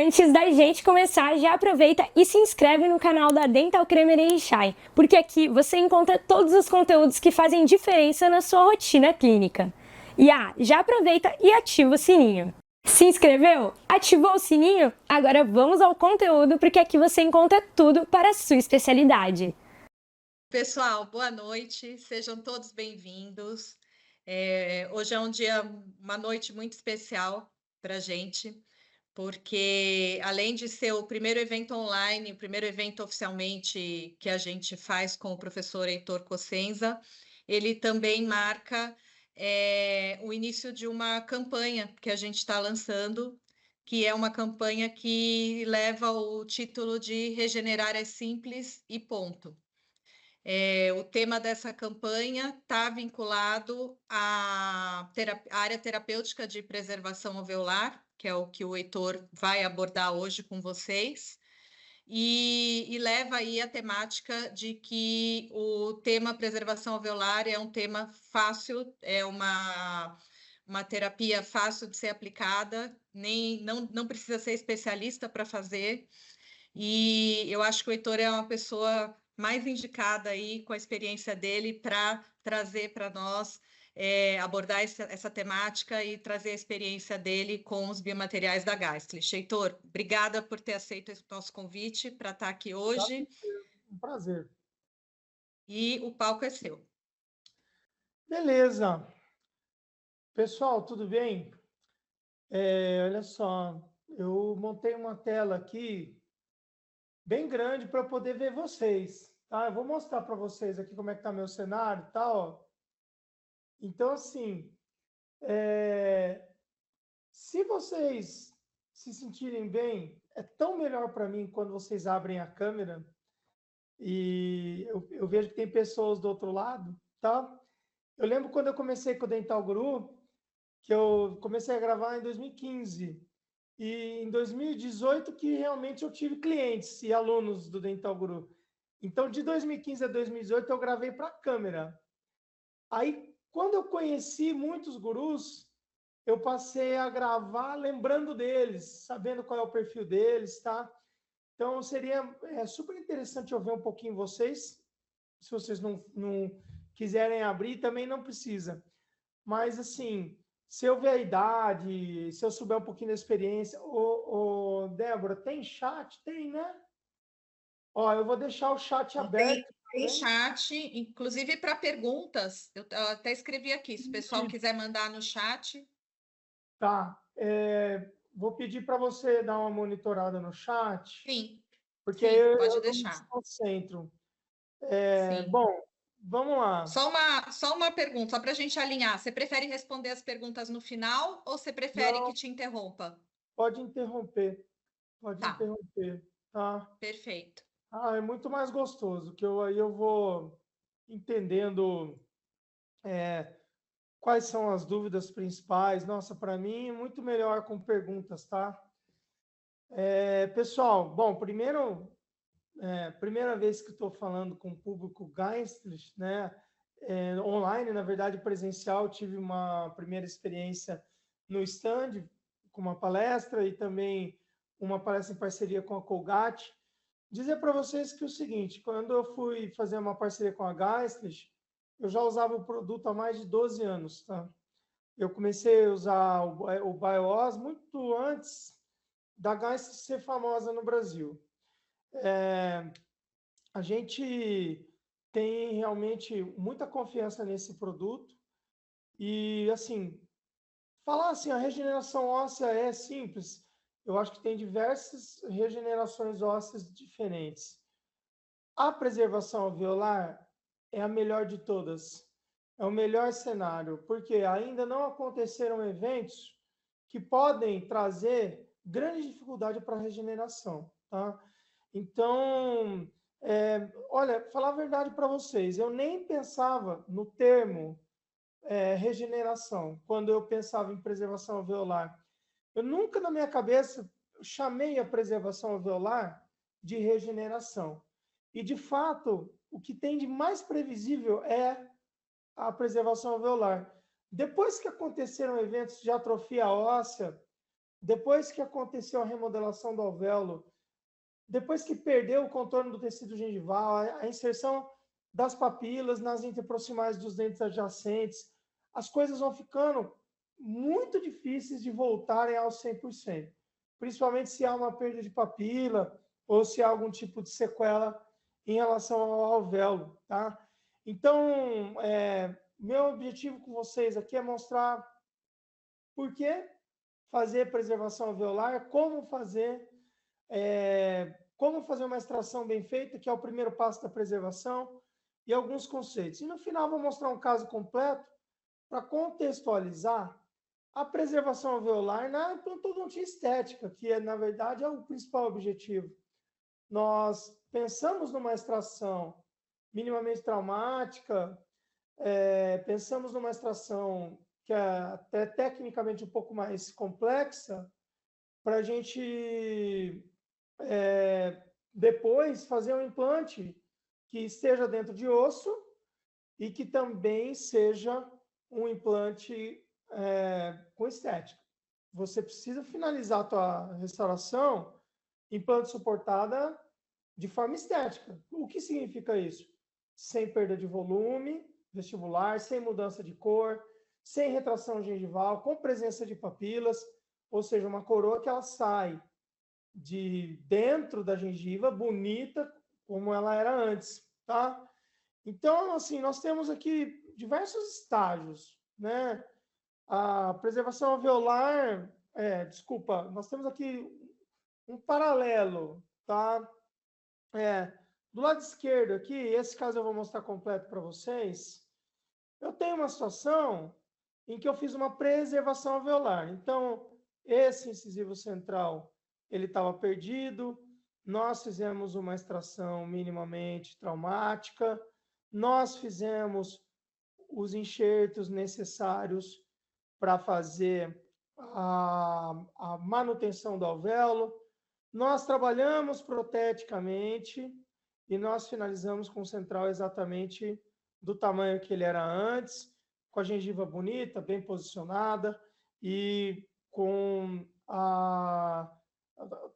Antes da gente começar, já aproveita e se inscreve no canal da Dental Cremer e Shai, porque aqui você encontra todos os conteúdos que fazem diferença na sua rotina clínica. E já aproveita e ativa o sininho. Se inscreveu? Ativou o sininho? Agora vamos ao conteúdo, porque aqui você encontra tudo para a sua especialidade. Pessoal, boa noite, sejam todos bem-vindos. Hoje é uma noite muito especial para a gente, porque além de ser o primeiro evento online, o primeiro evento oficialmente que a gente faz com o professor Heitor Cossenza, ele também marca o início de uma campanha que a gente está lançando, que é uma campanha que leva o título de Regenerar é Simples e Ponto. O tema dessa campanha está vinculado à área terapêutica de preservação alveolar, que é o que o Heitor vai abordar hoje com vocês, e leva aí a temática de que o tema preservação alveolar é um tema fácil, é uma terapia fácil de ser aplicada, não precisa ser especialista para fazer. E eu acho que o Heitor é uma pessoa mais indicada aí, com a experiência dele, para trazer para nós, abordar essa temática e trazer a experiência dele com os biomateriais da Geistlich. Heitor, obrigada por ter aceito esse nosso convite para estar aqui hoje. Um prazer. E o palco é seu. Beleza. Pessoal, tudo bem? Olha só, eu montei uma tela aqui bem grande para poder ver vocês, tá? Eu vou mostrar para vocês aqui como é que está meu cenário e tal. Então, assim, se vocês se sentirem bem, é tão melhor para mim quando vocês abrem a câmera e eu vejo que tem pessoas do outro lado, tá? Eu lembro quando eu comecei com o Dental Guru, que eu comecei a gravar em 2015. E em 2018 que realmente eu tive clientes e alunos do Dental Guru. Então, de 2015 a 2018, eu gravei para a câmera. Aí, quando eu conheci muitos gurus, eu passei a gravar lembrando deles, sabendo qual é o perfil deles, tá? Então, seria super interessante eu ver um pouquinho vocês. Se vocês não quiserem abrir, também não precisa. Mas, assim, se eu ver a idade, se eu souber um pouquinho da experiência... Débora, tem chat? Tem, né? Ó, eu vou deixar o chat aberto. Tem chat, inclusive para perguntas. Eu até escrevi aqui, se o pessoal quiser mandar no chat. Tá. Vou pedir para você dar uma monitorada no chat. Sim, Porque sim, aí eu pode não me deixar. desconcentro. Sim. Bom, vamos lá. Só uma pergunta, só para a gente alinhar. Você prefere responder as perguntas no final ou você prefere que Não, te interrompa? pode interromper. Pode Tá, interromper, tá? perfeito. É muito mais gostoso, que aí eu vou entendendo quais são as dúvidas principais. Nossa, para mim é muito melhor com perguntas, tá? Pessoal, bom, primeira vez que estou falando com o público Geistlich, né? Online, na verdade, presencial, tive uma primeira experiência no stand, com uma palestra e também uma palestra em parceria com a Colgate. Dizer para vocês que é o seguinte, quando eu fui fazer uma parceria com a Geistlich, eu já usava o produto há mais de 12 anos, tá? Eu comecei a usar o BioOS muito antes da Geistlich ser famosa no Brasil. A gente tem realmente muita confiança nesse produto e, assim, falar assim, a regeneração óssea é simples. Eu acho que tem diversas regenerações ósseas diferentes. A preservação alveolar é a melhor de todas. É o melhor cenário, porque ainda não aconteceram eventos que podem trazer grande dificuldade para a regeneração, tá? Então, olha, falar a verdade para vocês, eu nem pensava no termo regeneração quando eu pensava em preservação alveolar. Eu nunca na minha cabeça chamei a preservação alveolar de regeneração. E, de fato, o que tem de mais previsível é a preservação alveolar. Depois que aconteceram eventos de atrofia óssea, depois que aconteceu a remodelação do alvéolo, depois que perdeu o contorno do tecido gengival, a inserção das papilas nas interproximais dos dentes adjacentes, as coisas vão ficando muito difíceis de voltarem aos 100%, principalmente se há uma perda de papila ou se há algum tipo de sequela em relação ao alvéolo, tá? Então, meu objetivo com vocês aqui é mostrar por que fazer preservação alveolar, como fazer uma extração bem feita, que é o primeiro passo da preservação, e alguns conceitos. E no final vou mostrar um caso completo para contextualizar a preservação alveolar na implantodontia estética, que na verdade é o principal objetivo. Nós pensamos numa extração minimamente traumática, pensamos numa extração que é até tecnicamente um pouco mais complexa, para a gente depois fazer um implante que esteja dentro de osso e que também seja um implante com estética. Você precisa finalizar a tua restauração implante suportada de forma estética. O que significa isso? Sem perda de volume vestibular, sem mudança de cor, sem retração gengival, com presença de papilas, ou seja, uma coroa que ela sai de dentro da gengiva bonita como ela era antes, tá? Então, assim, nós temos aqui diversos estágios, né? A preservação alveolar, nós temos aqui um paralelo, tá? Do lado esquerdo aqui, esse caso eu vou mostrar completo para vocês, eu tenho uma situação em que eu fiz uma preservação alveolar. Então, esse incisivo central, ele estava perdido, nós fizemos uma extração minimamente traumática, nós fizemos os enxertos necessários para fazer a manutenção do alvéolo, nós trabalhamos proteticamente e nós finalizamos com o central exatamente do tamanho que ele era antes, com a gengiva bonita, bem posicionada e com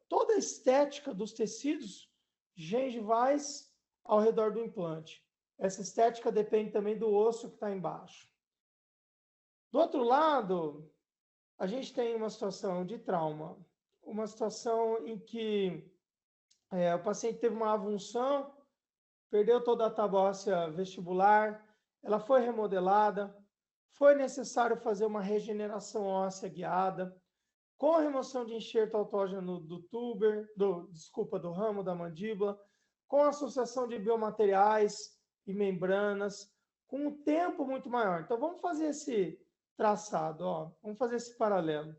toda a estética dos tecidos gengivais ao redor do implante. Essa estética depende também do osso que está embaixo. Do outro lado, a gente tem uma situação de trauma, uma situação em que o paciente teve uma avulsão, perdeu toda a tábua óssea vestibular, ela foi remodelada, foi necessário fazer uma regeneração óssea guiada, com a remoção de enxerto autógeno do ramo da mandíbula, com a associação de biomateriais e membranas, com um tempo muito maior. Então, vamos fazer esse traçado, ó. Vamos fazer esse paralelo.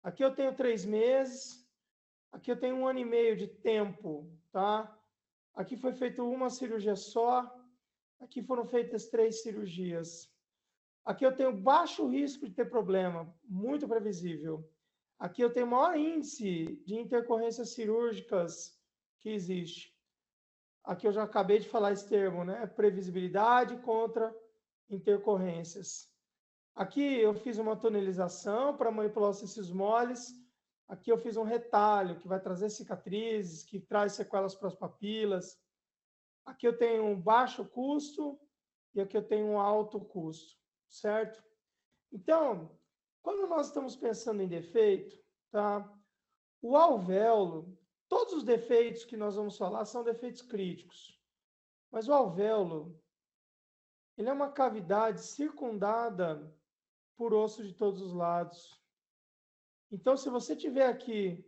Aqui eu tenho 3 meses, aqui eu tenho 1 ano e meio de tempo, tá? Aqui foi feita uma cirurgia só, aqui foram feitas 3 cirurgias. Aqui eu tenho baixo risco de ter problema, muito previsível. Aqui eu tenho o maior índice de intercorrências cirúrgicas que existe. Aqui eu já acabei de falar esse termo, né? Previsibilidade contra intercorrências. Aqui eu fiz uma tonelização para manipular os tecidos moles. Aqui eu fiz um retalho que vai trazer cicatrizes, que traz sequelas para as papilas. Aqui eu tenho um baixo custo e aqui eu tenho um alto custo, certo? Então, quando nós estamos pensando em defeito, tá? O alvéolo, todos os defeitos que nós vamos falar são defeitos críticos. Mas o alvéolo, ele é uma cavidade circundada por osso de todos os lados. Então, se você tiver aqui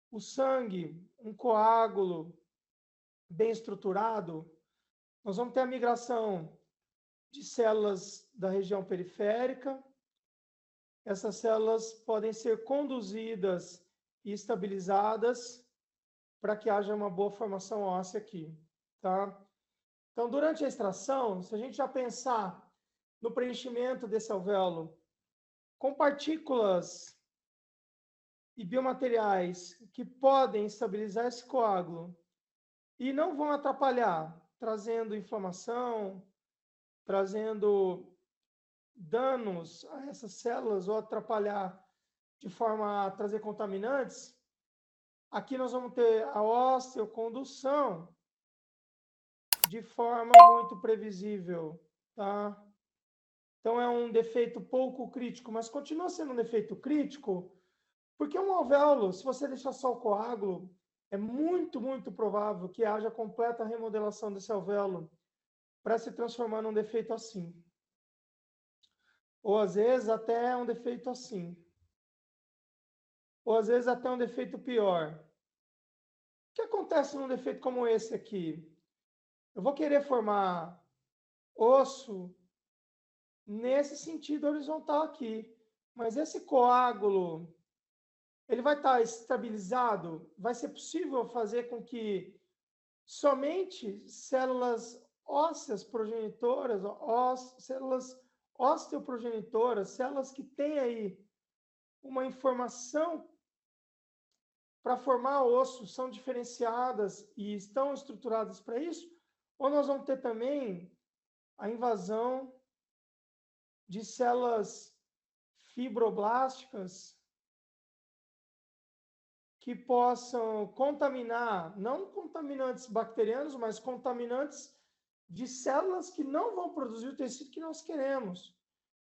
o sangue, um coágulo bem estruturado, nós vamos ter a migração de células da região periférica. Essas células podem ser conduzidas e estabilizadas para que haja uma boa formação óssea aqui, tá? Então, durante a extração, se a gente já pensar no preenchimento desse alvéolo com partículas e biomateriais que podem estabilizar esse coágulo e não vão atrapalhar, trazendo inflamação, trazendo danos a essas células ou atrapalhar de forma a trazer contaminantes, aqui nós vamos ter a osteocondução de forma muito previsível, tá? Então, é um defeito pouco crítico, mas continua sendo um defeito crítico, porque um alvéolo, se você deixar só o coágulo, é muito, muito provável que haja completa remodelação desse alvéolo para se transformar num defeito assim. Ou, às vezes, até um defeito assim. Ou, às vezes, até um defeito pior. O que acontece num defeito como esse aqui? Eu vou querer formar osso nesse sentido horizontal aqui. Mas esse coágulo, ele vai estar estabilizado? Vai ser possível fazer com que somente células ósseas progenitoras, células osteoprogenitoras, células que têm aí uma informação para formar osso, são diferenciadas e estão estruturadas para isso? Ou nós vamos ter também a invasão de células fibroblásticas que possam contaminar, não contaminantes bacterianos, mas contaminantes de células que não vão produzir o tecido que nós queremos.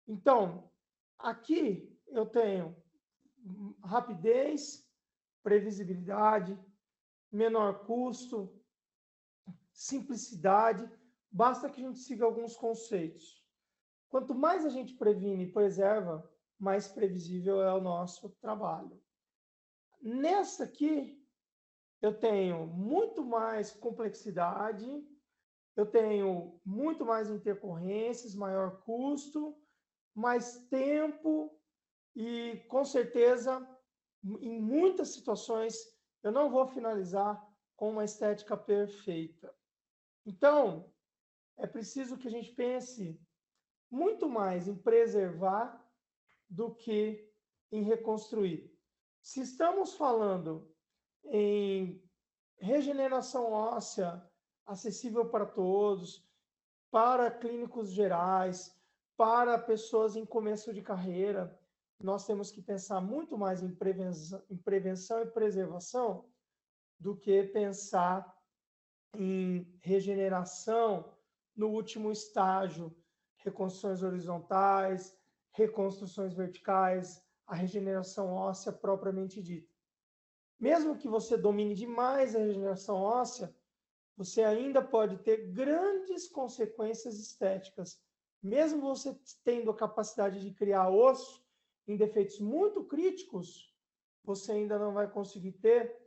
Então, aqui eu tenho rapidez, previsibilidade, menor custo, simplicidade, basta que a gente siga alguns conceitos. Quanto mais a gente previne e preserva, mais previsível é o nosso trabalho. Nessa aqui, eu tenho muito mais complexidade, eu tenho muito mais intercorrências, maior custo, mais tempo e, com certeza, em muitas situações, eu não vou finalizar com uma estética perfeita. Então, é preciso que a gente pense muito mais em preservar do que em reconstruir. Se estamos falando em regeneração óssea acessível para todos, para clínicos gerais, para pessoas em começo de carreira, nós temos que pensar muito mais em prevenção e preservação do que pensar em regeneração no último estágio, reconstruções horizontais, reconstruções verticais, a regeneração óssea propriamente dita. Mesmo que você domine demais a regeneração óssea, você ainda pode ter grandes consequências estéticas. Mesmo você tendo a capacidade de criar osso em defeitos muito críticos, você ainda não vai conseguir ter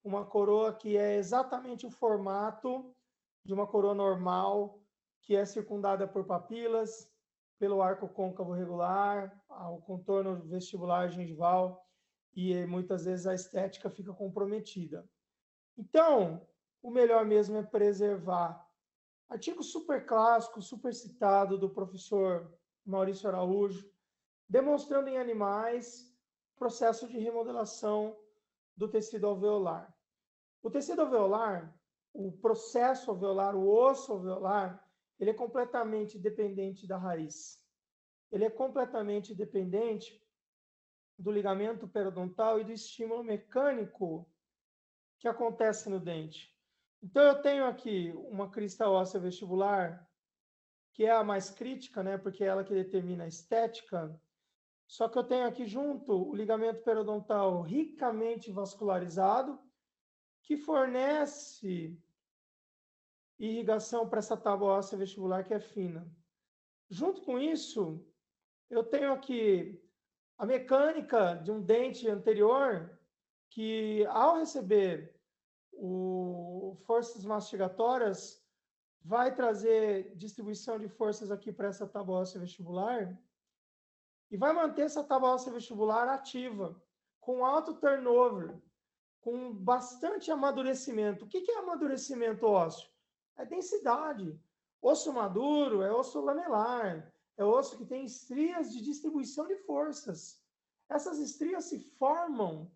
uma coroa que é exatamente o formato de uma coroa normal, que é circundada por papilas, pelo arco côncavo regular, o contorno vestibular gengival, e muitas vezes a estética fica comprometida. Então, o melhor mesmo é preservar. Artigo super clássico, super citado do professor Maurício Araújo, demonstrando em animais o processo de remodelação do tecido alveolar. O tecido alveolar, o processo alveolar, o osso alveolar, ele é completamente dependente da raiz. Ele é completamente dependente do ligamento periodontal e do estímulo mecânico que acontece no dente. Então, eu tenho aqui uma crista óssea vestibular, que é a mais crítica, né, porque é ela que determina a estética. Só que eu tenho aqui junto o ligamento periodontal ricamente vascularizado, que fornece irrigação para essa tábua óssea vestibular que é fina. Junto com isso, eu tenho aqui a mecânica de um dente anterior que, ao receber forças mastigatórias, vai trazer distribuição de forças aqui para essa tábua óssea vestibular e vai manter essa tábua óssea vestibular ativa, com alto turnover, com bastante amadurecimento. O que é amadurecimento ósseo? É densidade. Osso maduro é osso lamelar, é osso que tem estrias de distribuição de forças. Essas estrias se formam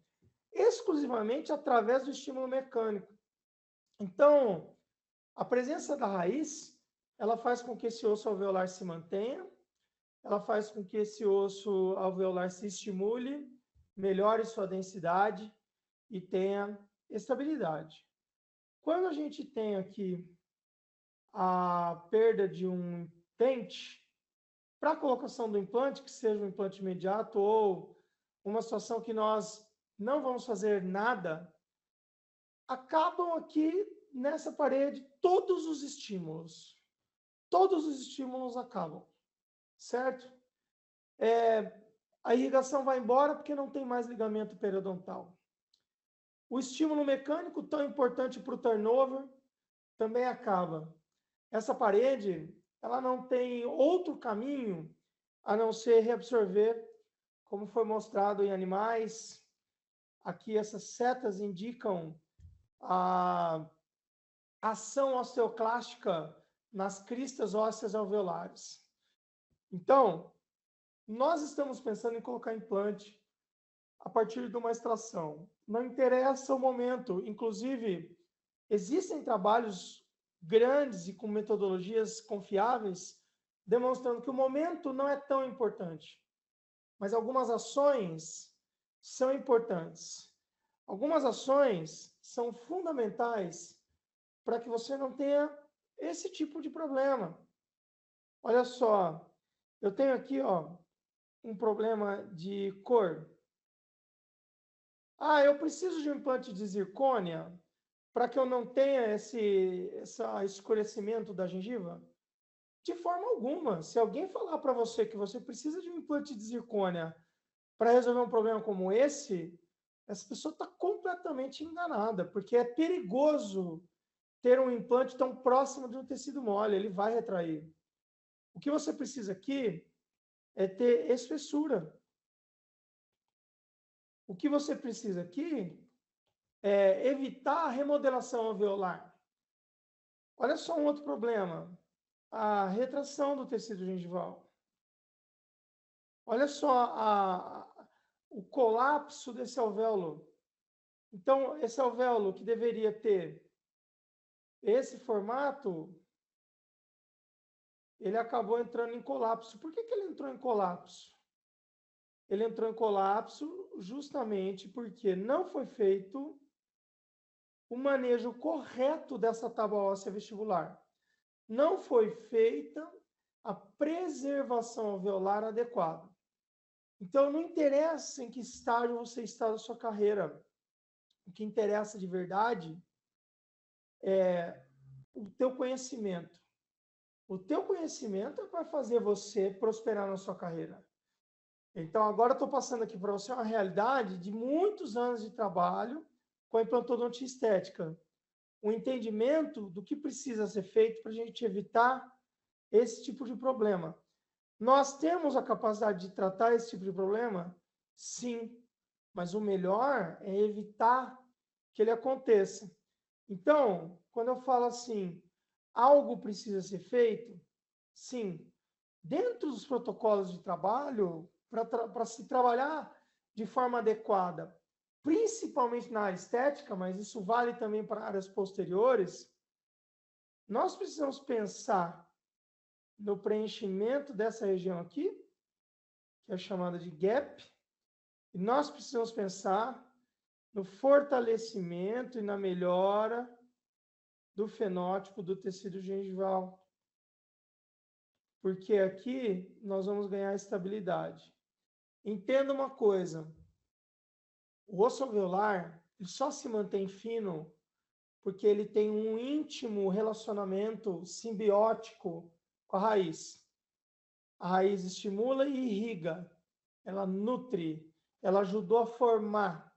exclusivamente através do estímulo mecânico. Então, a presença da raiz, ela faz com que esse osso alveolar se mantenha, ela faz com que esse osso alveolar se estimule melhore sua densidade e tenha estabilidade. Quando a gente tem aqui a perda de um dente, para a colocação do implante, que seja um implante imediato ou uma situação que nós não vamos fazer nada, acabam aqui nessa parede todos os estímulos. Todos os estímulos acabam, certo? A irrigação vai embora porque não tem mais ligamento periodontal. O estímulo mecânico, tão importante para o turnover, também acaba. Essa parede, ela não tem outro caminho a não ser reabsorver, como foi mostrado em animais. Aqui essas setas indicam a ação osteoclástica nas cristas ósseas alveolares. Então, nós estamos pensando em colocar implante a partir de uma extração. Não interessa o momento. Inclusive, existem trabalhos grandes e com metodologias confiáveis demonstrando que o momento não é tão importante. Mas algumas ações são importantes. Algumas ações são fundamentais para que você não tenha esse tipo de problema. Olha só, eu tenho aqui, um problema de cor. Eu preciso de um implante de zircônia para que eu não tenha esse escurecimento da gengiva? De forma alguma. Se alguém falar para você que você precisa de um implante de zircônia para resolver um problema como esse, essa pessoa está completamente enganada, porque é perigoso ter um implante tão próximo de um tecido mole, ele vai retrair. O que você precisa aqui é ter espessura. O que você precisa aqui é evitar a remodelação alveolar. Olha só um outro problema, a retração do tecido gengival. Olha só o colapso desse alvéolo. Então, esse alvéolo que deveria ter esse formato, ele acabou entrando em colapso. Por que ele entrou em colapso? Ele entrou em colapso justamente porque não foi feito o manejo correto dessa tábua óssea vestibular. Não foi feita a preservação alveolar adequada. Então, não interessa em que estágio você está da sua carreira. O que interessa de verdade é o teu conhecimento. O teu conhecimento é que vai fazer você prosperar na sua carreira. Então, agora eu estou passando aqui para você uma realidade de muitos anos de trabalho com a implantodontia estética. O entendimento do que precisa ser feito para a gente evitar esse tipo de problema. Nós temos a capacidade de tratar esse tipo de problema? Sim, mas o melhor é evitar que ele aconteça. Então, quando eu falo assim, algo precisa ser feito? Sim. Dentro dos protocolos de trabalho, para se trabalhar de forma adequada, principalmente na área estética, mas isso vale também para áreas posteriores, nós precisamos pensar no preenchimento dessa região aqui, que é chamada de gap, e nós precisamos pensar no fortalecimento e na melhora do fenótipo do tecido gengival. Porque aqui nós vamos ganhar estabilidade. Entenda uma coisa, o osso alveolar ele só se mantém fino porque ele tem um íntimo relacionamento simbiótico com a raiz. A raiz estimula e irriga, ela nutre, ela ajudou a formar.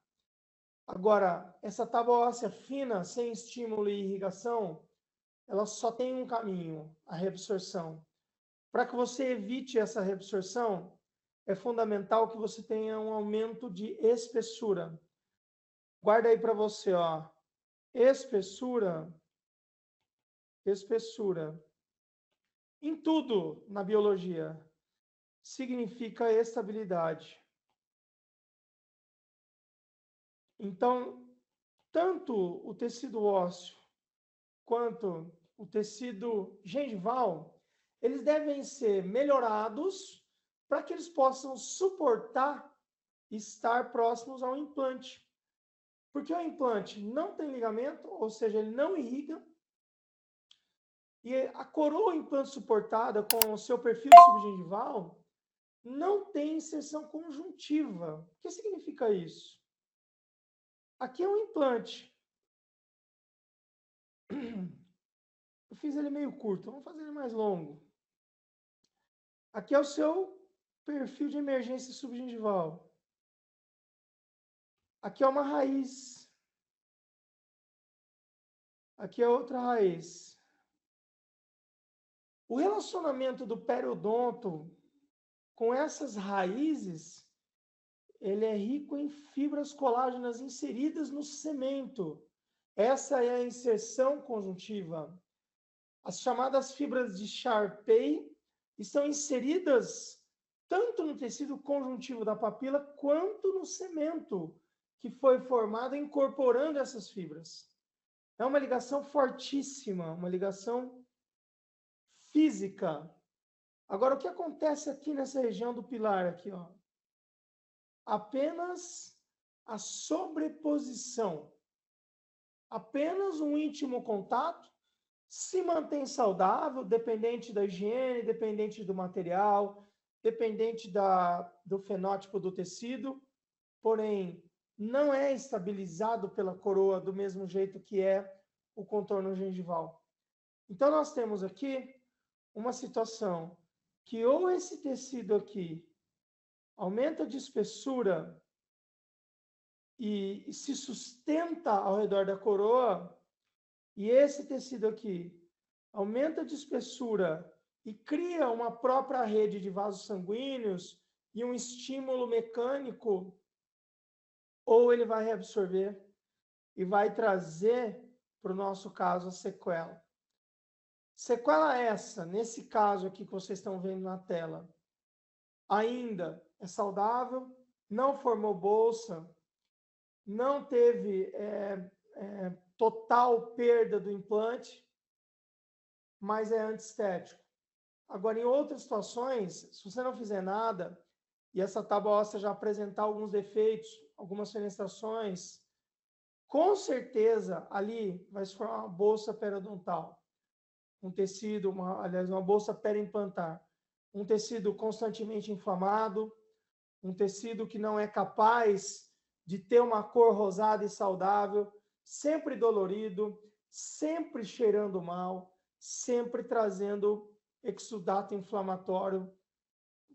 Agora, essa tábua óssea fina, sem estímulo e irrigação, ela só tem um caminho, a reabsorção. Para que você evite essa reabsorção, é fundamental que você tenha um aumento de espessura. Guarda aí para você, espessura. Em tudo na biologia, significa estabilidade. Então, tanto o tecido ósseo quanto o tecido gengival, eles devem ser melhorados para que eles possam suportar estar próximos ao implante. Porque o implante não tem ligamento, ou seja, ele não irriga, e a coroa implante suportada com o seu perfil subgengival não tem inserção conjuntiva. O que significa isso? Aqui é um implante. Eu fiz ele meio curto, vamos fazer ele mais longo. Aqui é o seu perfil de emergência subgengival. Aqui é uma raiz. Aqui é outra raiz. O relacionamento do periodonto com essas raízes, ele é rico em fibras colágenas inseridas no cemento. Essa é a inserção conjuntiva. As chamadas fibras de Sharpey estão inseridas tanto no tecido conjuntivo da papila quanto no cemento que foi formado incorporando essas fibras. É uma ligação fortíssima, uma ligação física. Agora, o que acontece aqui nessa região do pilar? Aqui, ó? Apenas a sobreposição. Apenas um íntimo contato se mantém saudável, dependente da higiene, dependente do material, dependente do fenótipo do tecido, porém, não é estabilizado pela coroa do mesmo jeito que é o contorno gengival. Então, nós temos aqui uma situação que ou esse tecido aqui aumenta de espessura e se sustenta ao redor da coroa, e esse tecido aqui aumenta de espessura e cria uma própria rede de vasos sanguíneos e um estímulo mecânico, ou ele vai reabsorver e vai trazer, para o nosso caso, a sequela. Sequela essa, nesse caso aqui que vocês estão vendo na tela, ainda é saudável, não formou bolsa, não teve total perda do implante, mas é antiestético. Agora, em outras situações, se você não fizer nada, e essa tábua óssea já apresentar alguns defeitos, algumas fenestrações, com certeza ali vai se formar uma bolsa periodontal, um tecido, uma bolsa periimplantar, um tecido constantemente inflamado, um tecido que não é capaz de ter uma cor rosada e saudável, sempre dolorido, sempre cheirando mal, sempre trazendo exudato inflamatório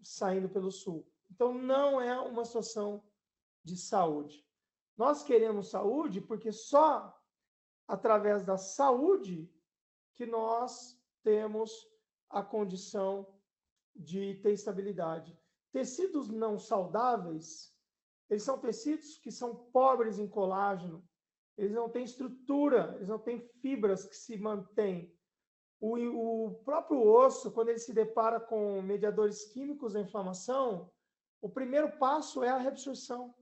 saindo pelo sulco. Então, não é uma situação de saúde. Nós queremos saúde porque só através da saúde que nós temos a condição de ter estabilidade. Tecidos não saudáveis, eles são tecidos que são pobres em colágeno, eles não têm estrutura, eles não têm fibras que se mantêm. O próprio osso, quando ele se depara com mediadores químicos da inflamação, o primeiro passo é a reabsorção.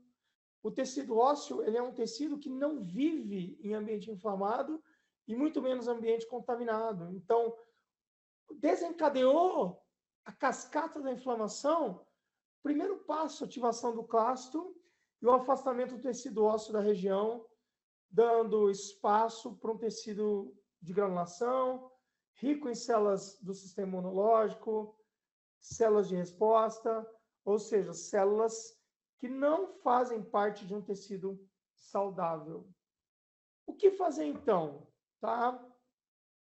O tecido ósseo, ele é um tecido que não vive em ambiente inflamado e muito menos ambiente contaminado. Então, desencadeou a cascata da inflamação, primeiro passo, ativação do clasto e o afastamento do tecido ósseo da região, dando espaço para um tecido de granulação, rico em células do sistema imunológico, células de resposta, ou seja, células que não fazem parte de um tecido saudável. O que fazer então? Tá?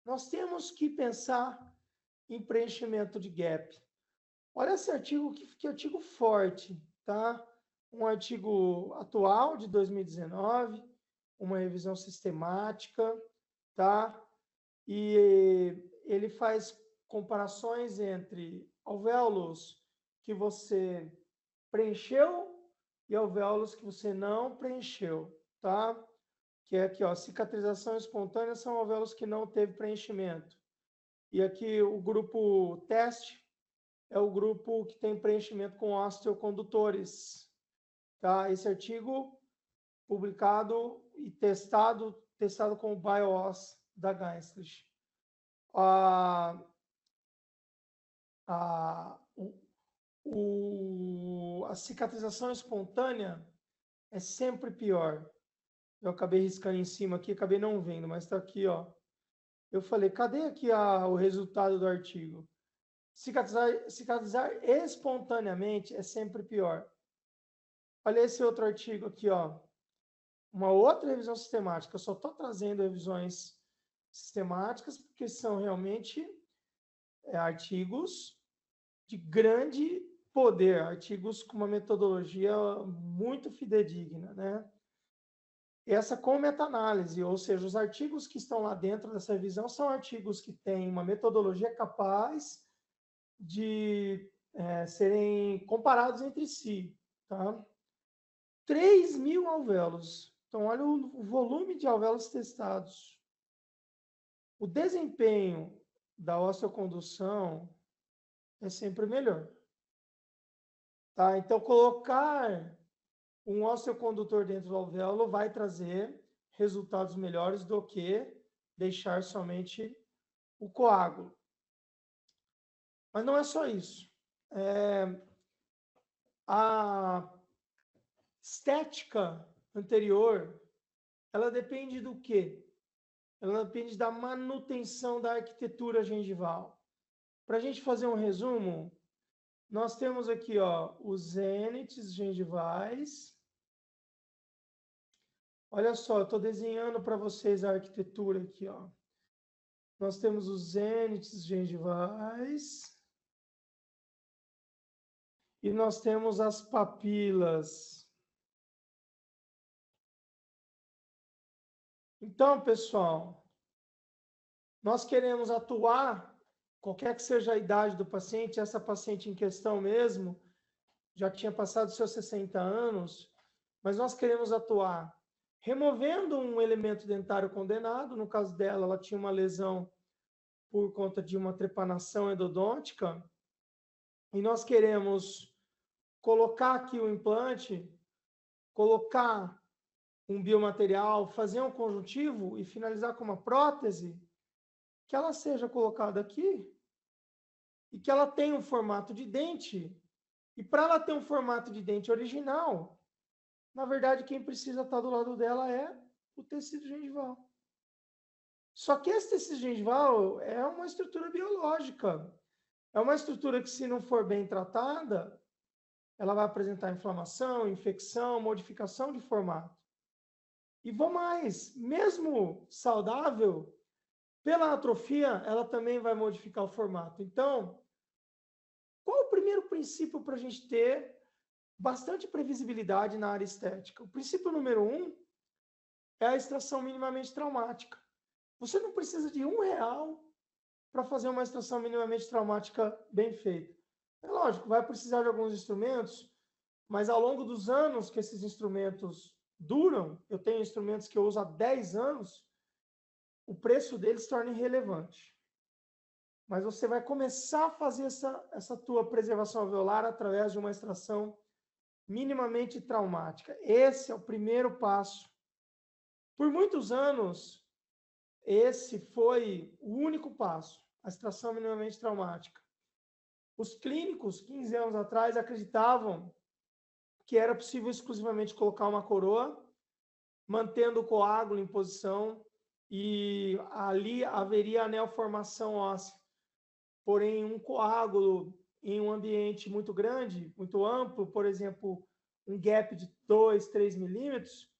Nós temos que pensar em preenchimento de gap. Olha esse artigo, que artigo forte, tá? Um artigo atual de 2019, uma revisão sistemática, tá? E ele faz comparações entre alvéolos que você preencheu e alvéolos que você não preencheu, tá? Que é aqui, ó, cicatrização espontânea são alvéolos que não teve preenchimento. E aqui o grupo teste é o grupo que tem preenchimento com osteocondutores, tá? Esse artigo publicado e testado com o BioOS da Genslich. a cicatrização espontânea é sempre pior. Eu acabei riscando em cima aqui, acabei não vendo, mas está aqui, ó. Eu falei, cadê aqui o resultado do artigo? Cicatrizar espontaneamente é sempre pior. Olha esse outro artigo aqui, ó. Uma outra revisão sistemática. Eu só estou trazendo revisões sistemáticas porque são realmente artigos de grande poder, artigos com uma metodologia muito fidedigna, né? Essa com meta-análise, ou seja, os artigos que estão lá dentro dessa revisão são artigos que têm uma metodologia capaz de serem comparados entre si, tá? 3.000 alvéolos. Então, olha o volume de alvéolos testados. O desempenho da osteocondução é sempre melhor. Tá? Então, colocar um osteocondutor dentro do alvéolo vai trazer resultados melhores do que deixar somente o coágulo. Mas não é só isso. A estética anterior, ela depende do quê? Ela depende da manutenção da arquitetura gengival. Para a gente fazer um resumo, nós temos aqui, ó, os zênites gengivais. Olha só, eu estou desenhando para vocês a arquitetura aqui, ó. Nós temos os zênites gengivais. E nós temos as papilas. Então, pessoal, nós queremos atuar, qualquer que seja a idade do paciente, essa paciente em questão mesmo, já tinha passado seus 60 anos, mas nós queremos atuar removendo um elemento dentário condenado. No caso dela, ela tinha uma lesão por conta de uma trepanação endodôntica, e nós queremos colocar aqui o implante, colocar um biomaterial, fazer um conjuntivo e finalizar com uma prótese, que ela seja colocada aqui e que ela tenha um formato de dente. E para ela ter um formato de dente original, na verdade, quem precisa estar do lado dela é o tecido gengival. Só que esse tecido gengival é uma estrutura biológica. É uma estrutura que, se não for bem tratada, ela vai apresentar inflamação, infecção, modificação de formato. E vou mais, mesmo saudável, pela atrofia, ela também vai modificar o formato. Então, qual o primeiro princípio para a gente ter bastante previsibilidade na área estética? O princípio número 1 é a extração minimamente traumática. Você não precisa de R$1 para fazer uma extração minimamente traumática bem feita. É lógico, vai precisar de alguns instrumentos, mas ao longo dos anos que esses instrumentos duram, eu tenho instrumentos que eu uso há 10 anos, o preço deles se torna irrelevante. Mas você vai começar a fazer essa tua preservação alveolar através de uma extração minimamente traumática. Esse é o primeiro passo. Por muitos anos, esse foi o único passo, a extração minimamente traumática. Os clínicos, 15 anos atrás, acreditavam que era possível exclusivamente colocar uma coroa, mantendo o coágulo em posição, e ali haveria a neoformação óssea. Porém, um coágulo em um ambiente muito grande, muito amplo, por exemplo, um gap de 2, 3 milímetros,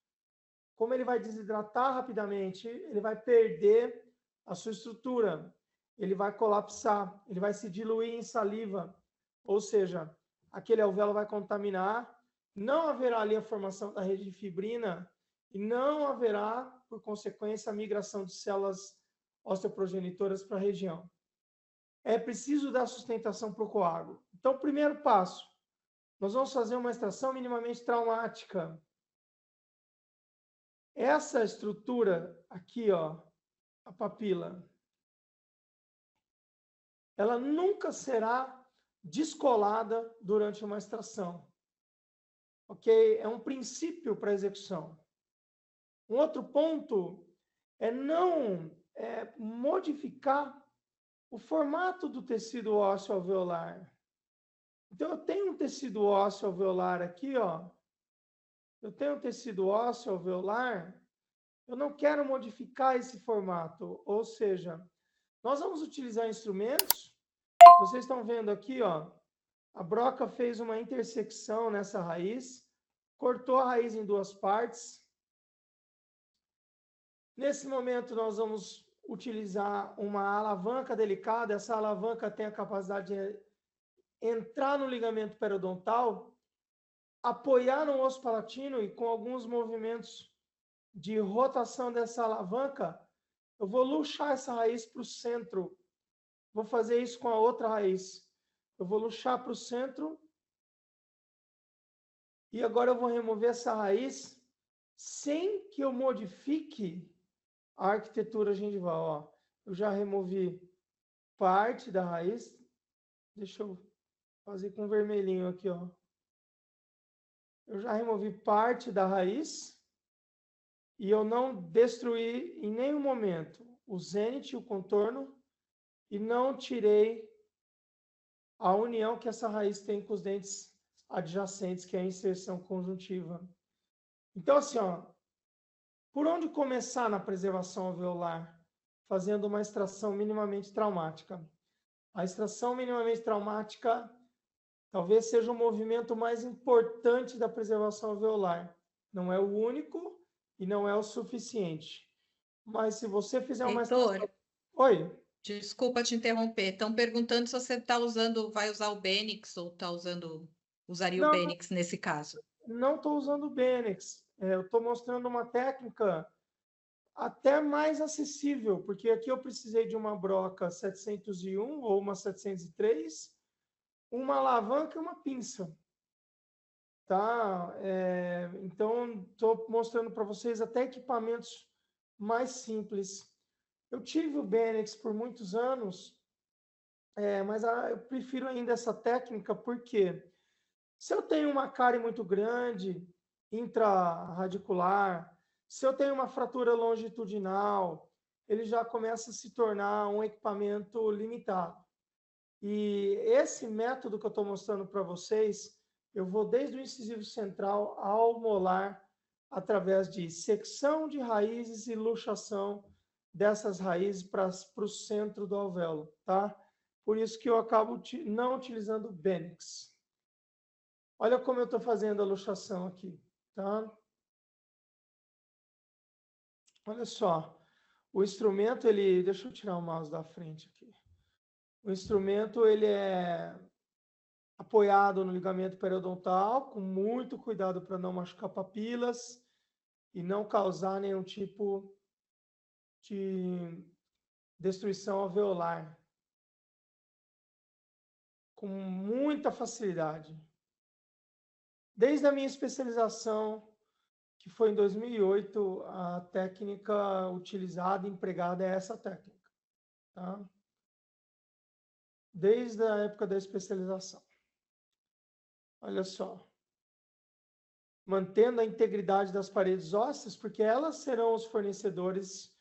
como ele vai desidratar rapidamente, ele vai perder a sua estrutura, ele vai colapsar, ele vai se diluir em saliva, ou seja, aquele alvéolo vai contaminar, não haverá ali a formação da rede de fibrina e não haverá, por consequência, a migração de células osteoprogenitoras para a região. É preciso dar sustentação para o coágulo. Então, primeiro passo, nós vamos fazer uma extração minimamente traumática. Essa estrutura aqui, ó, a papila, ela nunca será descolada durante uma extração. Ok? É um princípio para a execução. Um outro ponto é não modificar o formato do tecido ósseo alveolar. Então, eu tenho um tecido ósseo alveolar aqui, ó. Eu tenho um tecido ósseo alveolar. Eu não quero modificar esse formato. Ou seja, nós vamos utilizar instrumentos. Vocês estão vendo aqui, ó. A broca fez uma intersecção nessa raiz. Cortou a raiz em duas partes. Nesse momento, nós vamos utilizar uma alavanca delicada. Essa alavanca tem a capacidade de entrar no ligamento periodontal, apoiar no osso palatino e com alguns movimentos de rotação dessa alavanca, eu vou luxar essa raiz para o centro. Vou fazer isso com a outra raiz. Eu vou luxar para o centro. E agora eu vou remover essa raiz sem que eu modifique a arquitetura gengival. Ó, eu já removi parte da raiz. Deixa eu fazer com vermelhinho aqui, ó. Eu já removi parte da raiz e eu não destruí em nenhum momento o zênite, o contorno, e não tirei a união que essa raiz tem com os dentes adjacentes, que é a inserção conjuntiva. Então, assim, ó, por onde começar na preservação alveolar? Fazendo uma extração minimamente traumática. A extração minimamente traumática talvez seja o movimento mais importante da preservação alveolar. Não é o único e não é o suficiente. Mas se você fizer uma extração... Heitor, Oi? desculpa te interromper. Estão perguntando se você vai usar o Benix ou usaria o Não, Benix nesse caso. não estou usando o Benex. Eu estou mostrando uma técnica até mais acessível, porque aqui eu precisei de uma broca 701 ou uma 703, uma alavanca e uma pinça. Tá? Então, estou mostrando para vocês até equipamentos mais simples. Eu tive o Benex por muitos anos, mas eu prefiro ainda essa técnica, porque se eu tenho uma cárie muito grande, intraradicular, se eu tenho uma fratura longitudinal, ele já começa a se tornar um equipamento limitado. E esse método que eu estou mostrando para vocês, eu vou desde o incisivo central ao molar, através de secção de raízes e luxação dessas raízes para o centro do alvéolo, tá? Por isso que eu acabo não utilizando o Benex. Olha como eu estou fazendo a luxação aqui, tá? Olha só, o instrumento, deixa eu tirar o mouse da frente aqui. O instrumento, ele é apoiado no ligamento periodontal, com muito cuidado para não machucar papilas e não causar nenhum tipo de destruição alveolar. Com muita facilidade. Desde a minha especialização, que foi em 2008, a técnica utilizada e empregada é essa técnica. Tá? Desde a época da especialização. Olha só. Mantendo a integridade das paredes ósseas, porque elas serão os fornecedores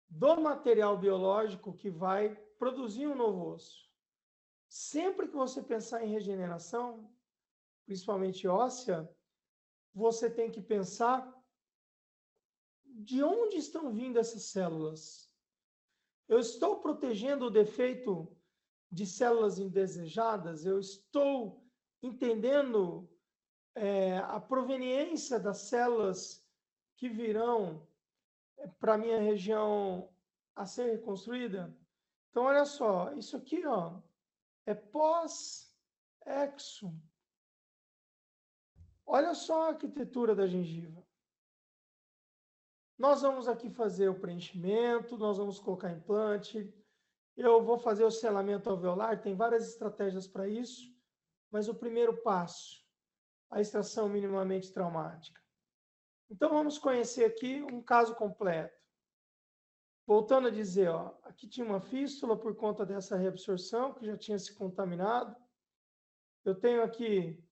do material biológico que vai produzir um novo osso. Sempre que você pensar em regeneração, principalmente óssea, você tem que pensar de onde estão vindo essas células. Eu estou protegendo o defeito de células indesejadas? Eu estou entendendo a proveniência das células que virão para a minha região a ser reconstruída? Então, olha só, isso aqui, ó, é pós-exo. Olha só a arquitetura da gengiva. Nós vamos aqui fazer o preenchimento, nós vamos colocar implante, eu vou fazer o selamento alveolar, tem várias estratégias para isso, mas o primeiro passo, a extração minimamente traumática. Então, vamos conhecer aqui um caso completo. Voltando a dizer, ó, aqui tinha uma fístula por conta dessa reabsorção, que já tinha se contaminado. Eu tenho aqui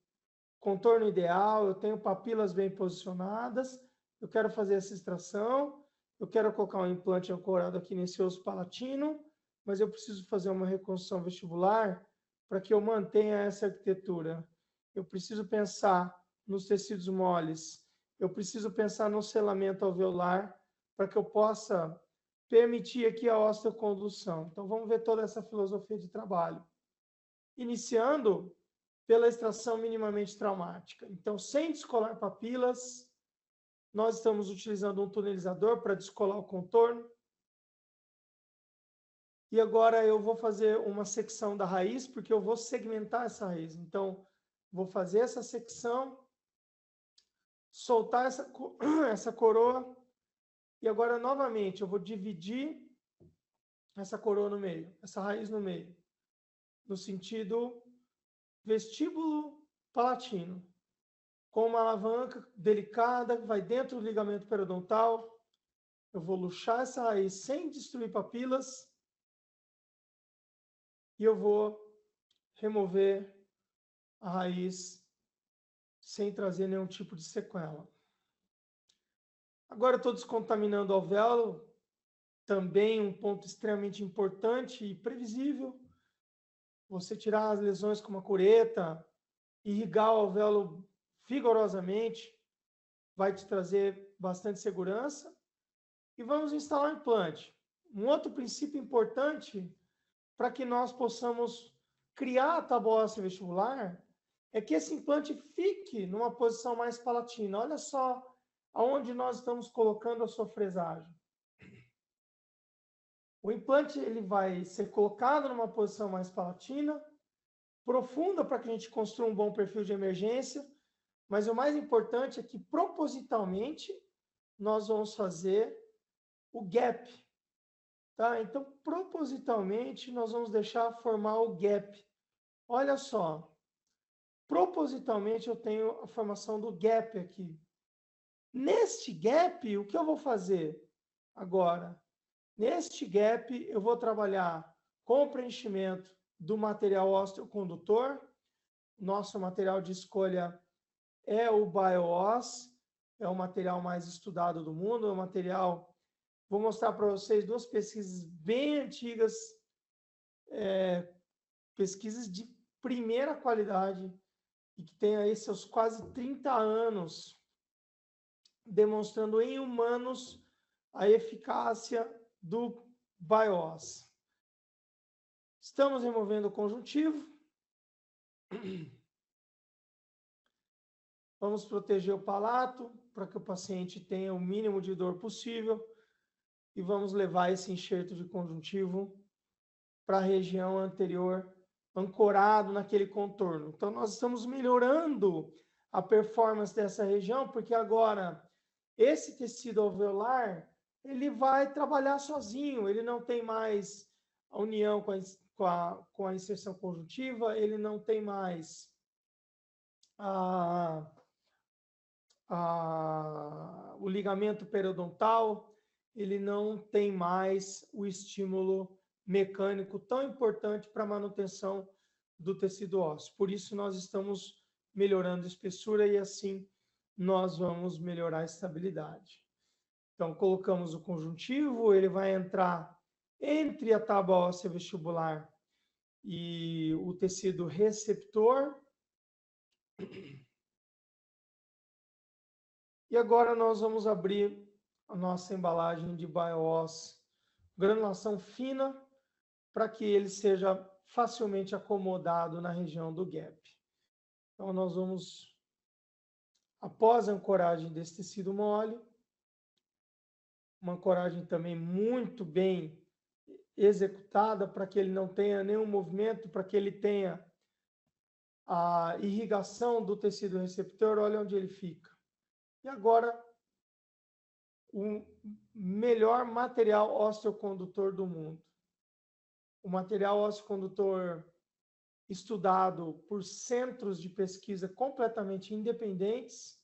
contorno ideal, eu tenho papilas bem posicionadas, eu quero fazer essa extração, eu quero colocar um implante ancorado aqui nesse osso palatino, mas eu preciso fazer uma reconstrução vestibular para que eu mantenha essa arquitetura? Eu preciso pensar nos tecidos moles, eu preciso pensar no selamento alveolar, para que eu possa permitir aqui a osteocondução. Então, vamos ver toda essa filosofia de trabalho. Iniciando pela extração minimamente traumática. Então, sem descolar papilas, nós estamos utilizando um tunelizador para descolar o contorno. E agora eu vou fazer uma secção da raiz, porque eu vou segmentar essa raiz. Então, vou fazer essa secção, soltar essa coroa, e agora, novamente, eu vou dividir essa coroa no meio, essa raiz no meio, no sentido vestíbulo palatino, com uma alavanca delicada, vai dentro do ligamento periodontal. Eu vou luxar essa raiz sem destruir papilas, e eu vou remover a raiz sem trazer nenhum tipo de sequela. Agora eu estou descontaminando o alvéolo, também um ponto extremamente importante e previsível. Você tirar as lesões com uma cureta, irrigar o alvéolo vigorosamente, vai te trazer bastante segurança. E vamos instalar o implante. Um outro princípio importante para que nós possamos criar a tábua óssea vestibular é que esse implante fique numa posição mais palatina. Olha só aonde nós estamos colocando a sua fresagem. O implante ele vai ser colocado numa posição mais palatina, profunda, para que a gente construa um bom perfil de emergência, mas o mais importante é que propositalmente nós vamos fazer o gap. Tá? Então, propositalmente, nós vamos deixar formar o gap. Olha só, propositalmente eu tenho a formação do gap aqui. Neste gap, o que eu vou fazer agora? Neste gap, eu vou trabalhar com o preenchimento do material osteocondutor. Nosso material de escolha é o BioOss, é o material mais estudado do mundo, é o material... Vou mostrar para vocês duas pesquisas bem antigas, pesquisas de primeira qualidade, e que têm aí seus quase 30 anos, demonstrando em humanos a eficácia do BioOss. Estamos removendo o conjuntivo. Vamos proteger o palato, para que o paciente tenha o mínimo de dor possível. E vamos levar esse enxerto de conjuntivo para a região anterior, ancorado naquele contorno. Então, nós estamos melhorando a performance dessa região, porque agora esse tecido alveolar, ele vai trabalhar sozinho, ele não tem mais a união com a inserção conjuntiva, ele não tem mais o ligamento periodontal, ele não tem mais o estímulo mecânico tão importante para a manutenção do tecido ósseo. Por isso, nós estamos melhorando a espessura e, assim, nós vamos melhorar a estabilidade. Então, colocamos o conjuntivo, ele vai entrar entre a tábua óssea vestibular e o tecido receptor. E agora nós vamos abrir a nossa embalagem de BioOss, granulação fina, para que ele seja facilmente acomodado na região do gap. Então, nós vamos, após a ancoragem desse tecido mole, uma ancoragem também muito bem executada, para que ele não tenha nenhum movimento, para que ele tenha a irrigação do tecido receptor, olha onde ele fica. E agora, o melhor material osteocondutor do mundo. O material osteocondutor estudado por centros de pesquisa completamente independentes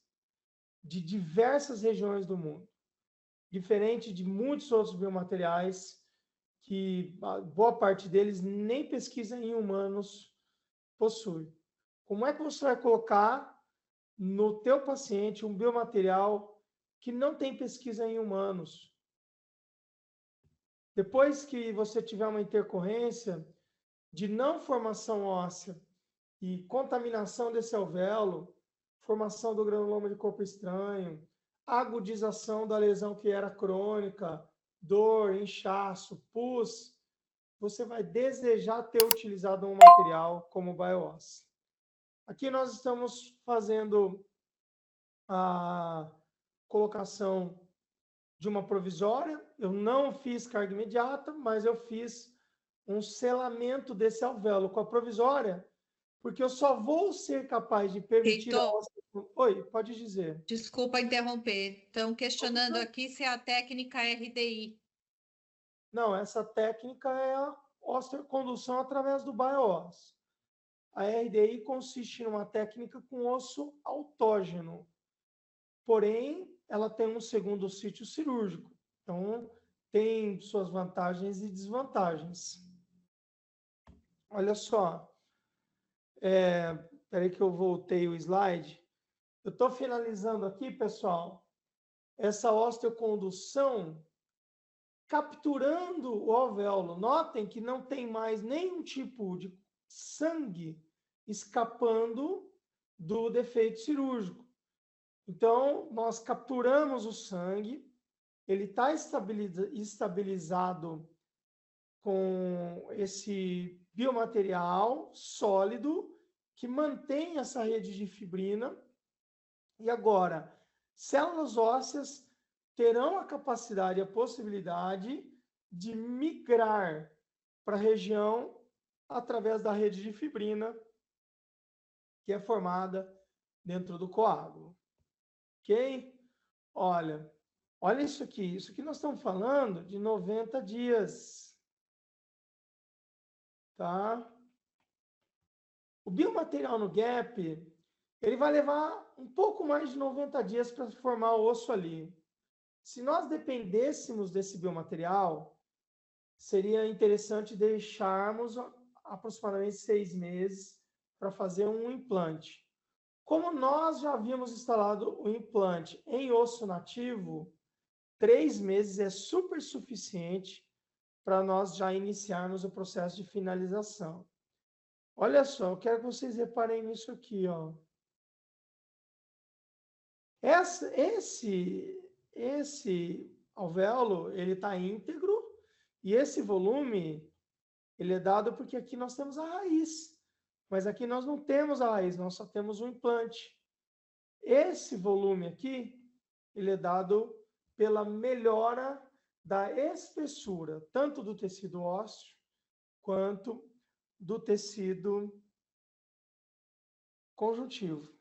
de diversas regiões do mundo. Diferente de muitos outros biomateriais, que boa parte deles nem pesquisa em humanos possui. Como é que você vai colocar no teu paciente um biomaterial que não tem pesquisa em humanos? Depois que você tiver uma intercorrência, de não formação óssea e contaminação desse alvéolo, formação do granuloma de corpo estranho, agudização da lesão que era crônica, dor, inchaço, pus, você vai desejar ter utilizado um material como o BioOss. Aqui nós estamos fazendo a colocação de uma provisória. Eu não fiz carga imediata, mas eu fiz um selamento desse alvéolo com a provisória, porque eu só vou ser capaz de permitir a Heitor, óssea... Oi, pode dizer. desculpa interromper. Estão questionando aqui se é a técnica RDI. Não, essa técnica é a osteocondução através do BioOss. A RDI consiste numa técnica com osso autógeno, porém, ela tem um segundo sítio cirúrgico. Então, tem suas vantagens e desvantagens. Olha só. Espera aí que eu voltei o slide. Eu estou finalizando aqui, pessoal, essa osteocondução capturando o alvéolo. Notem que não tem mais nenhum tipo de sangue escapando do defeito cirúrgico. Então, nós capturamos o sangue, ele está estabilizado com esse biomaterial sólido que mantém essa rede de fibrina. E agora, células ósseas terão a capacidade e a possibilidade de migrar para a região através da rede de fibrina que é formada dentro do coágulo. Ok? Olha isso aqui. Isso aqui nós estamos falando de 90 dias. Tá? O biomaterial no gap, ele vai levar um pouco mais de 90 dias para formar o osso ali. Se nós dependêssemos desse biomaterial, seria interessante deixarmos aproximadamente 6 meses para fazer um implante. Como nós já havíamos instalado o implante em osso nativo, 3 meses é super suficiente para nós já iniciarmos o processo de finalização. Olha só, eu quero que vocês reparem nisso aqui, ó. Esse alvéolo, ele está íntegro, e esse volume, ele é dado porque aqui nós temos a raiz. Mas aqui nós não temos a raiz, nós só temos um implante. Esse volume aqui, ele é dado pela melhora da espessura, tanto do tecido ósseo, quanto do tecido conjuntivo.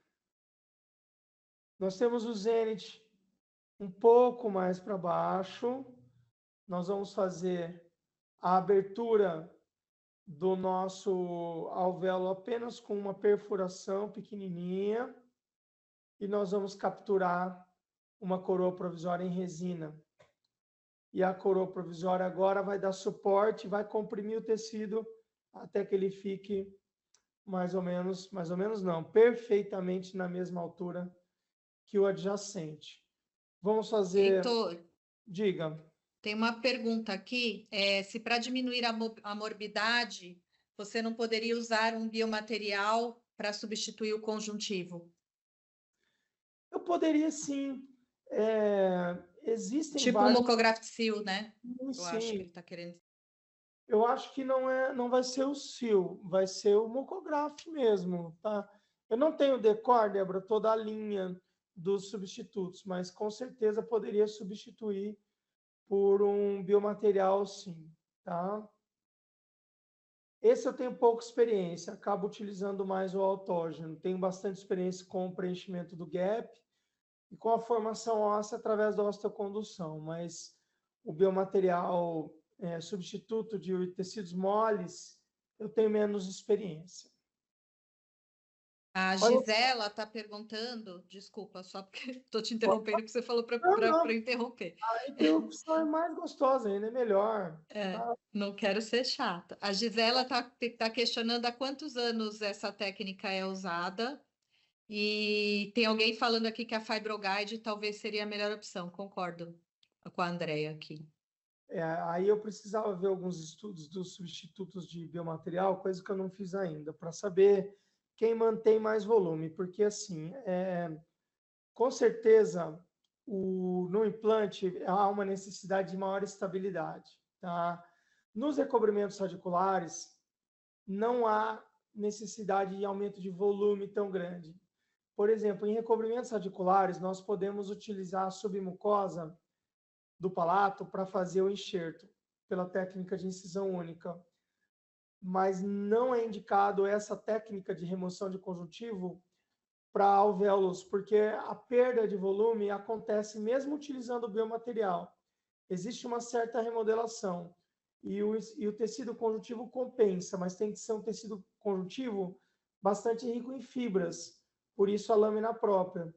Nós temos o zênite um pouco mais para baixo. Nós vamos fazer a abertura do nosso alvéolo apenas com uma perfuração pequenininha e nós vamos capturar uma coroa provisória em resina. E a coroa provisória agora vai dar suporte, vai comprimir o tecido até que ele fique mais ou menos não, perfeitamente na mesma altura que o adjacente. Vamos fazer... Heitor, diga. Tem uma pergunta aqui, se para diminuir a morbidade, você não poderia usar um biomaterial para substituir o conjuntivo? Eu poderia sim. Existem tipo vários... um Mucografil, né? Sim. Eu acho que ele está querendo... Eu acho que não vai ser o Sil, vai ser o Mucograf mesmo, tá? Eu não tenho decor, Débora, toda a linha dos substitutos, mas com certeza poderia substituir por um biomaterial, sim, tá? Esse eu tenho pouca experiência, acabo utilizando mais o autógeno. Tenho bastante experiência com o preenchimento do gap e com a formação óssea através da osteocondução, mas o biomaterial substituto de tecidos moles, eu tenho menos experiência. A Gisela está perguntando, desculpa, só porque estou te interrompendo, porque você falou para interromper. A interrupção é mais gostosa ainda, é melhor. Tá? Não quero ser chata. A Gisela tá questionando há quantos anos essa técnica é usada, e tem alguém falando aqui que a Fibroguide talvez seria a melhor opção, concordo com a Andrea aqui. Aí eu precisava ver alguns estudos dos substitutos de biomaterial, coisa que eu não fiz ainda, para saber quem mantém mais volume, porque assim, com certeza, no implante há uma necessidade de maior estabilidade, tá? Nos recobrimentos radiculares, não há necessidade de aumento de volume tão grande. Por exemplo, em recobrimentos radiculares, nós podemos utilizar a submucosa do palato para fazer o enxerto, pela técnica de incisão única. Mas não é indicado essa técnica de remoção de conjuntivo para alvéolos, porque a perda de volume acontece mesmo utilizando o biomaterial. Existe uma certa remodelação e o tecido conjuntivo compensa, mas tem que ser um tecido conjuntivo bastante rico em fibras, por isso a lâmina própria.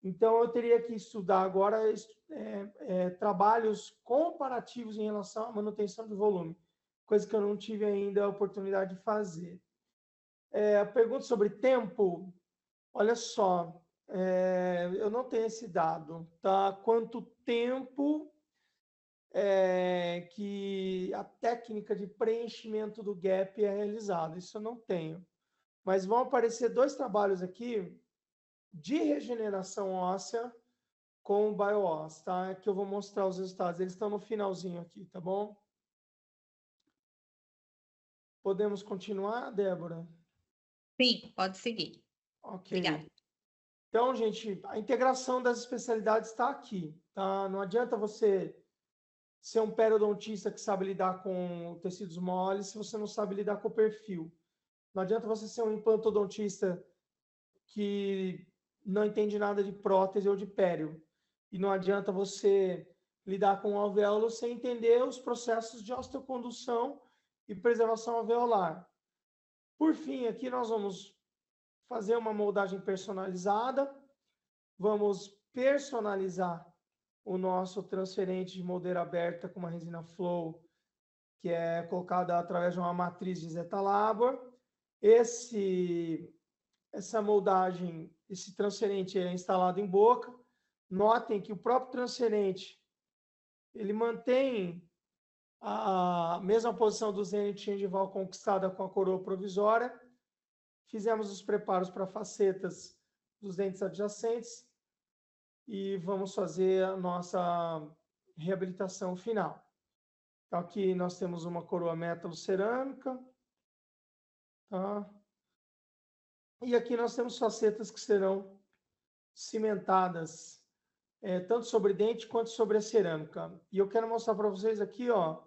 Então, eu teria que estudar agora trabalhos comparativos em relação à manutenção de volume, coisa que eu não tive ainda a oportunidade de fazer. Pergunta sobre tempo. Olha só, eu não tenho esse dado, tá? Quanto tempo que a técnica de preenchimento do gap é realizada? Isso eu não tenho. Mas vão aparecer 2 trabalhos aqui de regeneração óssea com o BioOss, tá? Que eu vou mostrar os resultados. Eles estão no finalzinho aqui, tá bom? Podemos continuar, Débora? Sim, pode seguir. Ok. Obrigada. Então, gente, a integração das especialidades está aqui, tá? Não adianta você ser um periodontista que sabe lidar com tecidos moles se você não sabe lidar com o perfil. Não adianta você ser um implantodontista que não entende nada de prótese ou de pério. E não adianta você lidar com o alvéolo sem entender os processos de osteocondução e preservação alveolar. Por fim, aqui nós vamos fazer uma moldagem personalizada, vamos personalizar o nosso transferente de moldeira aberta com uma resina flow, que é colocada através de uma matriz de Zeta Labor. Essa moldagem, esse transferente é instalado em boca. Notem que o próprio transferente, ele mantém a mesma posição do zenith gengival conquistada com a coroa provisória. Fizemos os preparos para facetas dos dentes adjacentes e vamos fazer a nossa reabilitação final. Então, aqui nós temos uma coroa metalocerâmica, tá? E aqui nós temos facetas que serão cimentadas, tanto sobre dente quanto sobre a cerâmica. E eu quero mostrar para vocês aqui, ó,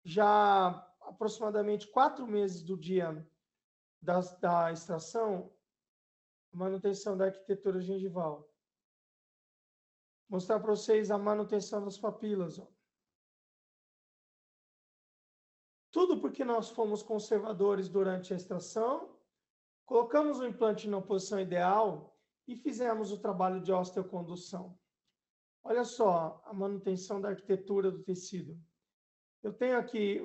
já aproximadamente 4 meses do dia da extração, manutenção da arquitetura gengival. Mostrar para vocês a manutenção das papilas, ó. Tudo porque nós fomos conservadores durante a extração, colocamos o implante na posição ideal e fizemos o trabalho de osteocondução. Olha só a manutenção da arquitetura do tecido. Eu tenho aqui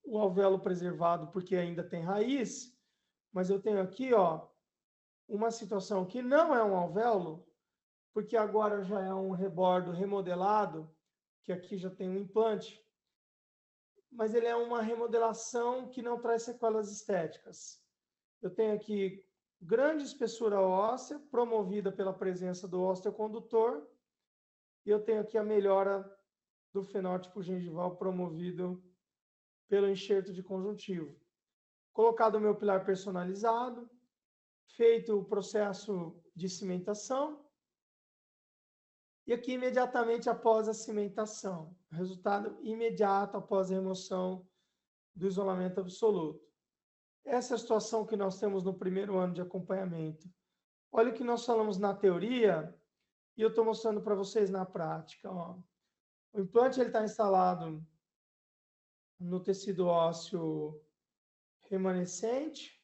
o alvéolo preservado porque ainda tem raiz, mas eu tenho aqui, ó, uma situação que não é um alvéolo, porque agora já é um rebordo remodelado, que aqui já tem um implante, mas ele é uma remodelação que não traz sequelas estéticas. Eu tenho aqui grande espessura óssea, promovida pela presença do osteocondutor, e eu tenho aqui a melhora do fenótipo gengival promovido pelo enxerto de conjuntivo. Colocado o meu pilar personalizado, feito o processo de cimentação, e aqui imediatamente após a cimentação, resultado imediato após a remoção do isolamento absoluto. Essa é a situação que nós temos no primeiro ano de acompanhamento. Olha o que nós falamos na teoria e eu estou mostrando para vocês na prática. Ó. O implante está instalado no tecido ósseo remanescente.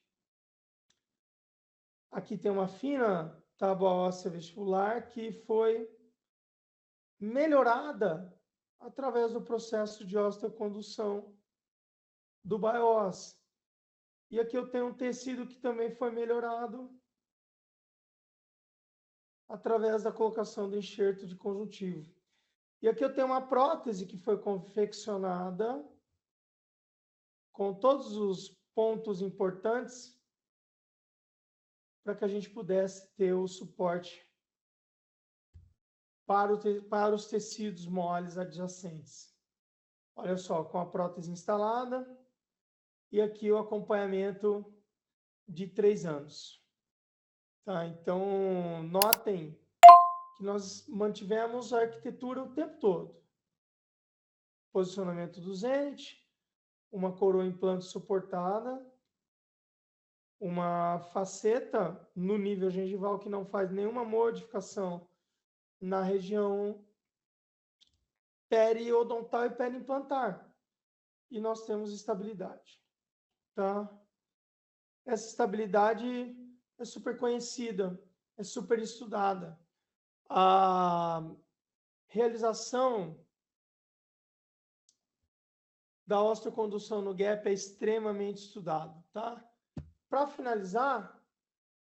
Aqui tem uma fina tábua óssea vestibular que foi melhorada através do processo de osteocondução do BioOss. E aqui eu tenho um tecido que também foi melhorado através da colocação do enxerto de conjuntivo. E aqui eu tenho uma prótese que foi confeccionada com todos os pontos importantes para que a gente pudesse ter o suporte para os tecidos moles adjacentes. Olha só, com a prótese instalada e aqui o acompanhamento de 3 anos. Tá? Então, notem que nós mantivemos a arquitetura o tempo todo. Posicionamento do Zenit, uma coroa implante suportada, uma faceta no nível gengival que não faz nenhuma modificação na região periodontal e periimplantar. E nós temos estabilidade. Tá? Essa estabilidade é super conhecida, é super estudada. A realização da osteocondução no gap é extremamente estudada, tá? Para finalizar,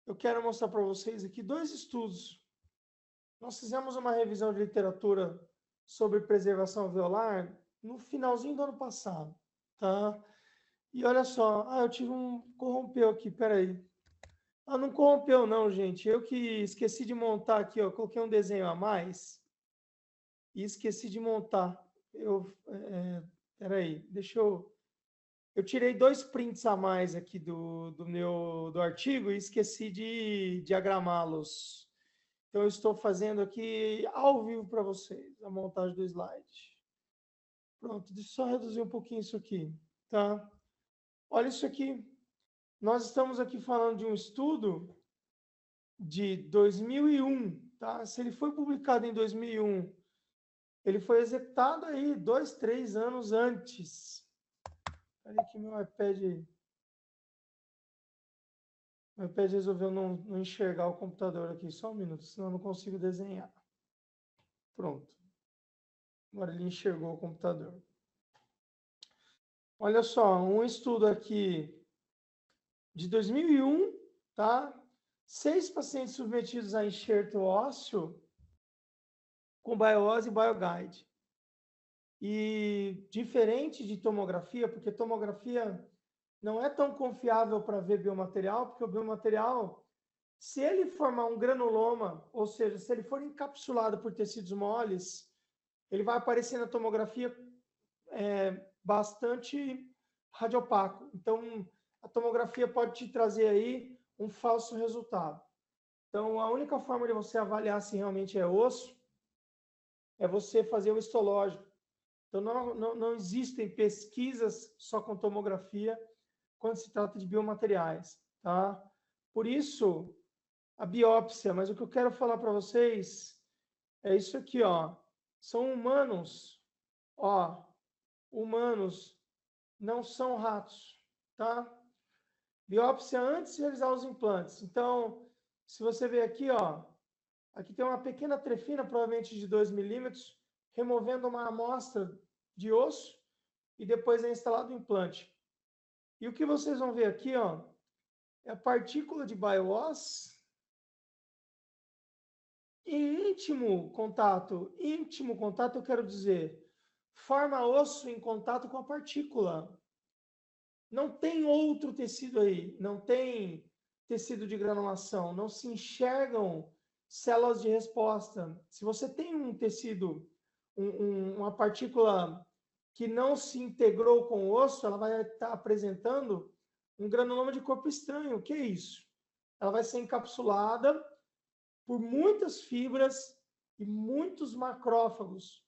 eu quero mostrar para vocês aqui 2 estudos. Nós fizemos uma revisão de literatura sobre preservação alveolar no finalzinho do ano passado, tá? E olha só, eu tive corrompeu aqui, peraí. Não corrompeu não, gente. Eu que esqueci de montar aqui, ó, coloquei um desenho a mais e esqueci de montar. Peraí, deixa eu... Eu tirei 2 prints a mais aqui do artigo e esqueci de diagramá-los. Então, eu estou fazendo aqui ao vivo para vocês, a montagem do slide. Pronto, deixa eu só reduzir um pouquinho isso aqui, tá? Olha isso aqui. Nós estamos aqui falando de um estudo de 2001, tá? Se ele foi publicado em 2001, ele foi executado aí 2, 3 anos antes. Olha aqui meu iPad. Meu iPad resolveu não enxergar o computador aqui. Só um minuto, senão eu não consigo desenhar. Pronto. Agora ele enxergou o computador. Olha só, um estudo aqui de 2001, tá? 6 pacientes submetidos a enxerto ósseo com biose e bioguide. E diferente de tomografia, porque tomografia não é tão confiável para ver biomaterial, porque o biomaterial, se ele formar um granuloma, ou seja, se ele for encapsulado por tecidos moles, ele vai aparecer na tomografia bastante radiopaco. Então, a tomografia pode te trazer aí um falso resultado. Então, a única forma de você avaliar se realmente é osso é você fazer o histológico. Então, não existem pesquisas só com tomografia quando se trata de biomateriais, tá? Por isso, a biópsia, mas o que eu quero falar para vocês é isso aqui, ó. São humanos, ó. Humanos não são ratos, tá? Biópsia antes de realizar os implantes. Então, se você ver aqui, ó, aqui tem uma pequena trefina, provavelmente de 2 milímetros, removendo uma amostra de osso e depois é instalado o implante. E o que vocês vão ver aqui, ó, é a partícula de biose em íntimo contato eu quero dizer, forma osso em contato com a partícula. Não tem outro tecido aí, não tem tecido de granulação, não se enxergam células de resposta. Se você tem um tecido, uma partícula que não se integrou com o osso, ela vai estar apresentando um granuloma de corpo estranho. O que é isso? Ela vai ser encapsulada por muitas fibras e muitos macrófagos.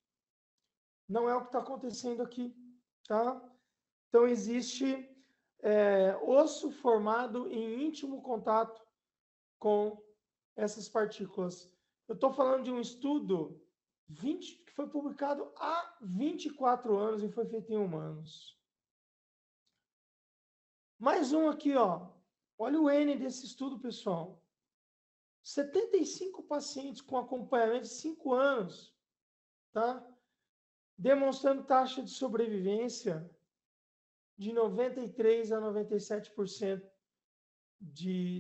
Não é o que está acontecendo aqui, tá? Então, existe osso formado em íntimo contato com essas partículas. Eu estou falando de um estudo que foi publicado há 24 anos e foi feito em humanos. Mais um aqui, ó. Olha o N desse estudo, pessoal. 75 pacientes com acompanhamento de 5 anos, tá? Demonstrando taxa de sobrevivência de 93% a 97%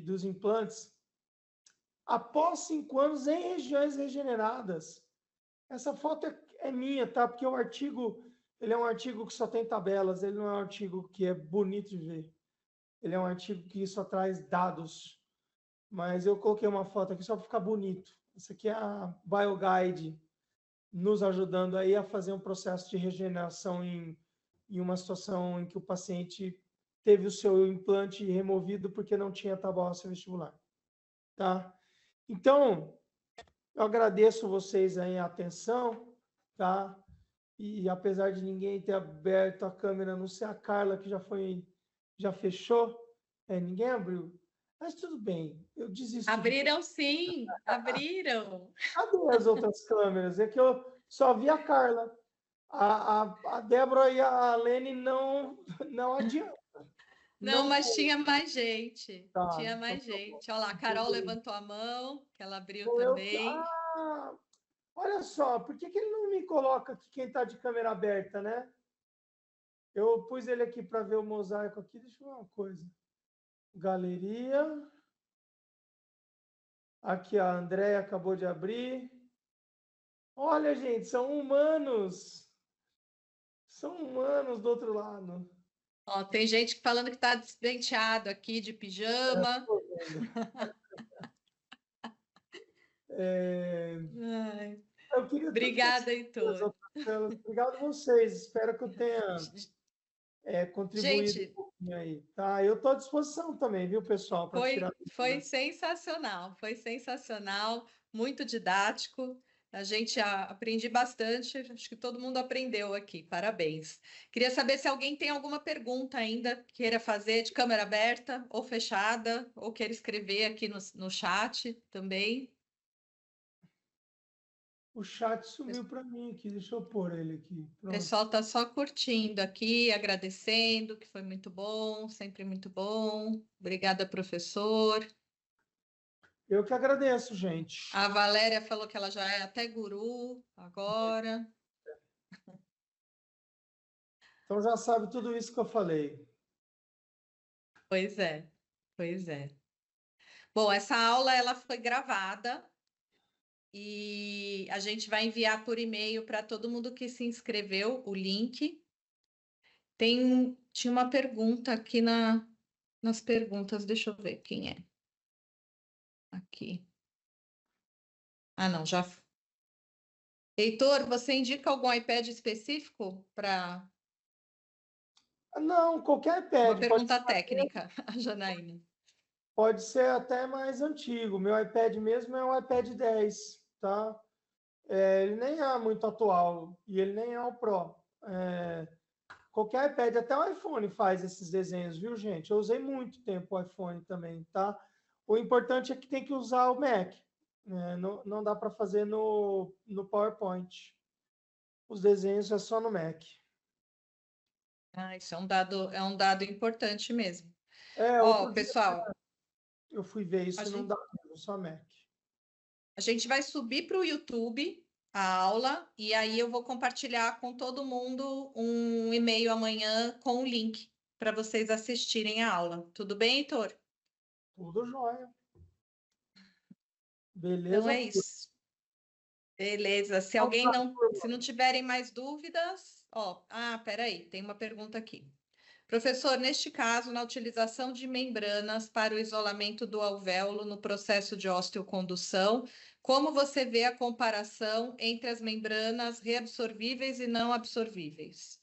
dos implantes após 5 anos em regiões regeneradas. Essa foto é minha, tá? Porque o artigo, ele é um artigo que só tem tabelas, ele não é um artigo que é bonito de ver. Ele é um artigo que só traz dados. Mas eu coloquei uma foto aqui só para ficar bonito. Isso aqui é a BioGuide nos ajudando aí a fazer um processo de regeneração em uma situação em que o paciente teve o seu implante removido porque não tinha tábua óssea vestibular, tá? Então, eu agradeço vocês aí a atenção, tá? E apesar de ninguém ter aberto a câmera, a não ser a Carla, que já fechou, ninguém abriu. Mas tudo bem, eu desisto de... Abriram sim, abriram. Cadê as outras câmeras? É que eu só vi a Carla. A Débora e a Lene não adianta. Não, Não mas tinha mais gente. tá. Tinha Então, mais gente. Olha lá, a Carol levantou a mão, que ela abriu sou eu que. também. Olha só, por que ele não me coloca aqui quem está de câmera aberta, né? Eu pus ele aqui para ver o mosaico aqui. Deixa eu ver uma coisa. Galeria. Aqui a Andréia acabou de abrir. Olha, gente, são humanos. São humanos do outro lado. Ó, tem gente falando que está despenteado aqui de pijama. Ai, Eu queria obrigada, Heitor. Obrigado a vocês. Espero que eu tenha contribuído um Gente, pouquinho aí. Tá? Eu estou à disposição também, viu, pessoal, para tirar foi sensacional, muito didático. A gente aprendi bastante, acho que todo mundo aprendeu aqui. Parabéns. Queria saber se alguém tem alguma pergunta ainda queira fazer de câmera aberta ou fechada, ou queira escrever aqui no chat também. O chat sumiu para mim aqui. Deixa eu pôr ele aqui. O Pronto. pessoal está só curtindo aqui, agradecendo, que foi muito bom, sempre muito bom. Obrigada, professor. Eu que agradeço, gente. A Valéria falou que ela já é até guru agora. Então já sabe tudo isso que eu falei. Pois é, pois é. Bom, essa aula ela foi gravada e a gente vai enviar por e-mail para todo mundo que se inscreveu o link. Tinha uma pergunta aqui nas perguntas, deixa eu ver quem é. Aqui. Ah, não, já. Heitor, você indica algum iPad específico para Não, qualquer uma iPad. pergunta técnica, a Janaína? Pode ser até mais antigo. Meu iPad mesmo é um iPad 10, tá? Ele nem é muito atual e ele nem é o Pro. Qualquer iPad, até o iPhone faz esses desenhos, viu, gente? Eu usei muito tempo o iPhone também, tá? O importante é que tem que usar o Mac. Né? Não dá para fazer no PowerPoint. Os desenhos é só no Mac. Ah, isso é um dado importante mesmo. Outro dia Pessoal, eu fui ver isso, não dá mesmo, só Mac. a gente vai subir para o YouTube a aula e aí eu vou compartilhar com todo mundo um e-mail amanhã com o link para vocês assistirem a aula. Tudo bem, Heitor? Tudo jóia. Beleza? Então é isso. Beleza. Se não tiverem mais dúvidas, peraí, tem uma pergunta aqui. Professor, neste caso, na utilização de membranas para o isolamento do alvéolo no processo de osteocondução, como você vê a comparação entre as membranas reabsorvíveis e não absorvíveis?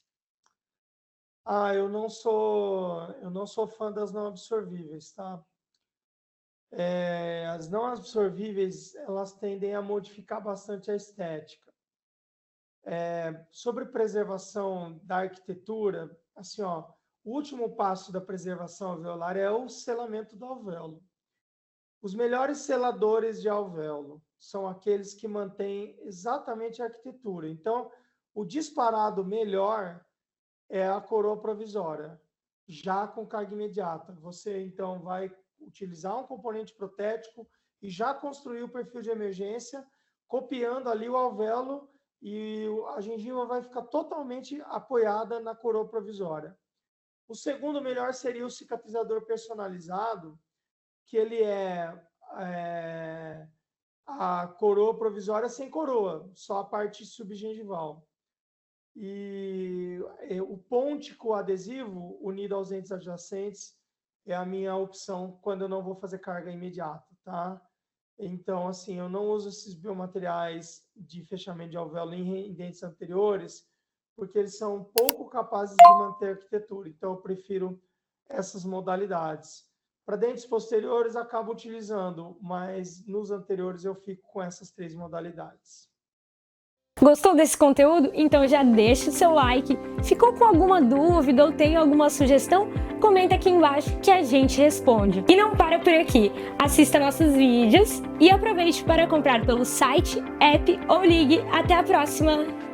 Eu não sou fã das não absorvíveis, tá? As não absorvíveis, elas tendem a modificar bastante a estética. Sobre preservação da arquitetura, assim, ó, o último passo da preservação alveolar é o selamento do alvéolo. Os melhores seladores de alvéolo são aqueles que mantêm exatamente a arquitetura. Então, o disparado melhor é a coroa provisória, já com carga imediata. Você, então, vai utilizar um componente protético e já construir o perfil de emergência, copiando ali o alvéolo e a gengiva vai ficar totalmente apoiada na coroa provisória. O segundo melhor seria o cicatrizador personalizado, que ele a coroa provisória sem coroa, só a parte subgengival. E o pôntico adesivo unido aos dentes adjacentes é a minha opção quando eu não vou fazer carga imediata, tá? Então, assim, eu não uso esses biomateriais de fechamento de alvéolo em dentes anteriores, porque eles são pouco capazes de manter a arquitetura. Então, eu prefiro essas modalidades. Para dentes posteriores, acabo utilizando, mas nos anteriores eu fico com essas 3 modalidades. Gostou desse conteúdo? Então já deixa o seu like. Ficou com alguma dúvida ou tem alguma sugestão? Comenta aqui embaixo que a gente responde. E não para por aqui. Assista nossos vídeos e aproveite para comprar pelo site, app ou ligue. Até a próxima!